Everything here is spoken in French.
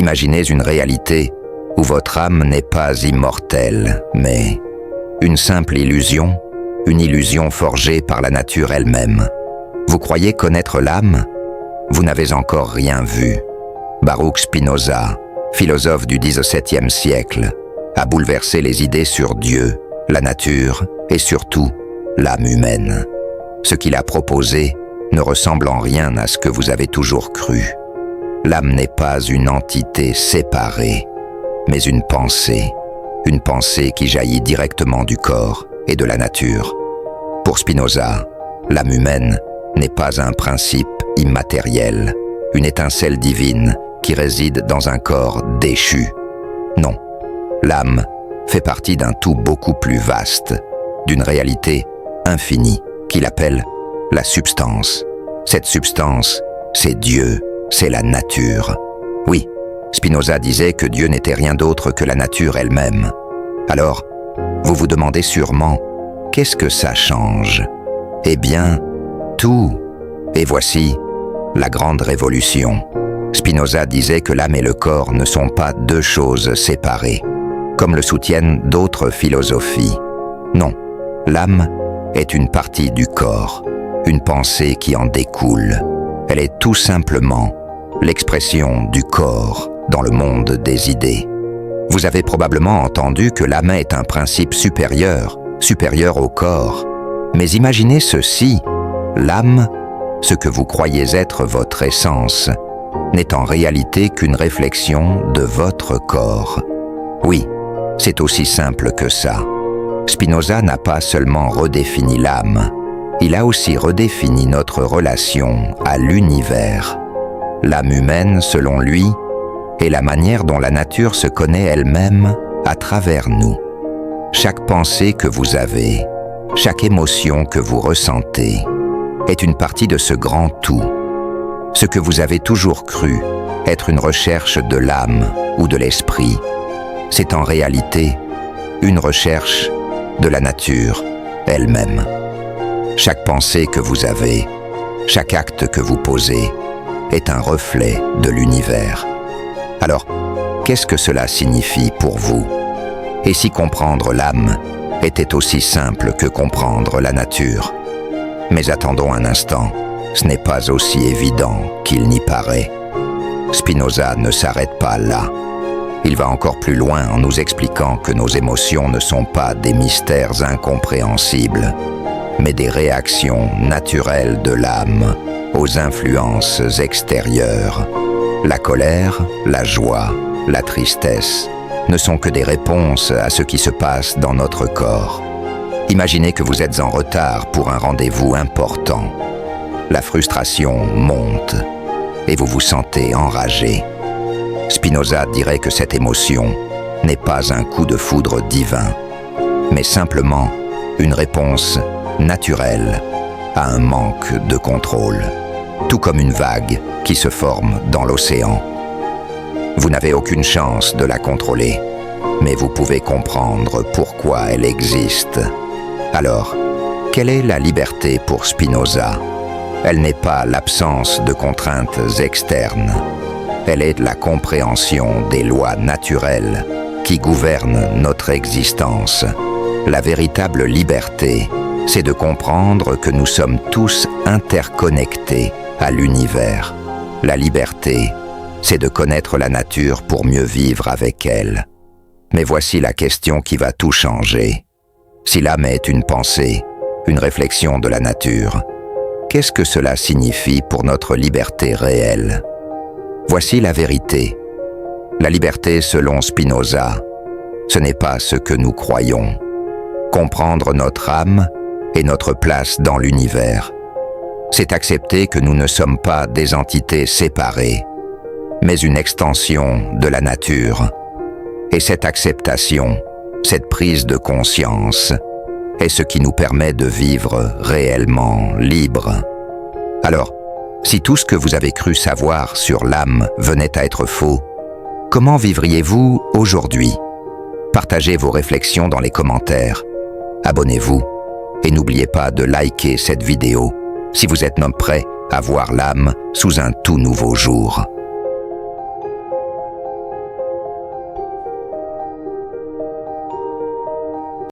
Imaginez une réalité où votre âme n'est pas immortelle, mais une simple illusion, une illusion forgée par la nature elle-même. Vous croyez connaître l'âme? Vous n'avez encore rien vu. Baruch Spinoza, philosophe du XVIIe siècle, a bouleversé les idées sur Dieu, la nature et surtout l'âme humaine. Ce qu'il a proposé ne ressemble en rien à ce que vous avez toujours cru. L'âme n'est pas une entité séparée, mais une pensée qui jaillit directement du corps et de la nature. Pour Spinoza, l'âme humaine n'est pas un principe immatériel, une étincelle divine qui réside dans un corps déchu. Non, l'âme fait partie d'un tout beaucoup plus vaste, d'une réalité infinie qu'il appelle la substance. Cette substance, c'est Dieu, c'est la nature. Oui, Spinoza disait que Dieu n'était rien d'autre que la nature elle-même. Alors, vous vous demandez sûrement, qu'est-ce que ça change? Eh bien, tout. Et voici la grande révolution. Spinoza disait que l'âme et le corps ne sont pas deux choses séparées, comme le soutiennent d'autres philosophies. Non, l'âme est une partie du corps, une pensée qui en découle. Elle est tout simplement l'expression du corps dans le monde des idées. Vous avez probablement entendu que l'âme est un principe supérieur au corps. Mais imaginez ceci, l'âme, ce que vous croyez être votre essence, n'est en réalité qu'une réflexion de votre corps. Oui, c'est aussi simple que ça. Spinoza n'a pas seulement redéfini l'âme, il a aussi redéfini notre relation à l'univers. L'âme humaine, selon lui, est la manière dont la nature se connaît elle-même à travers nous. Chaque pensée que vous avez, chaque émotion que vous ressentez, est une partie de ce grand tout. Ce que vous avez toujours cru être une recherche de l'âme ou de l'esprit, c'est en réalité une recherche de la nature elle-même. Chaque pensée que vous avez, chaque acte que vous posez, est un reflet de l'univers. Alors, qu'est-ce que cela signifie pour vous? Et si comprendre l'âme était aussi simple que comprendre la nature? Mais attendons un instant, ce n'est pas aussi évident qu'il n'y paraît. Spinoza ne s'arrête pas là. Il va encore plus loin en nous expliquant que nos émotions ne sont pas des mystères incompréhensibles, mais des réactions naturelles de l'âme aux influences extérieures. La colère, la joie, la tristesse ne sont que des réponses à ce qui se passe dans notre corps. Imaginez que vous êtes en retard pour un rendez-vous important. La frustration monte et vous vous sentez enragé. Spinoza dirait que cette émotion n'est pas un coup de foudre divin, mais simplement une réponse naturelle à un manque de contrôle, tout comme une vague qui se forme dans l'océan. Vous n'avez aucune chance de la contrôler, mais vous pouvez comprendre pourquoi elle existe. Alors, quelle est la liberté pour Spinoza? Elle n'est pas l'absence de contraintes externes. Elle est la compréhension des lois naturelles qui gouvernent notre existence. La véritable liberté, c'est de comprendre que nous sommes tous interconnectés à l'univers. La liberté, c'est de connaître la nature pour mieux vivre avec elle. Mais voici la question qui va tout changer. Si l'âme est une pensée, une réflexion de la nature, qu'est-ce que cela signifie pour notre liberté réelle? Voici la vérité. La liberté selon Spinoza, ce n'est pas ce que nous croyons. Comprendre notre âme et notre place dans l'univers, c'est accepter que nous ne sommes pas des entités séparées, mais une extension de la nature. Et cette acceptation, cette prise de conscience, est ce qui nous permet de vivre réellement libre. Alors, si tout ce que vous avez cru savoir sur l'âme venait à être faux, comment vivriez-vous aujourd'hui? Partagez vos réflexions dans les commentaires. Abonnez-vous et n'oubliez pas de liker cette vidéo si vous êtes prêt à voir l'âme sous un tout nouveau jour.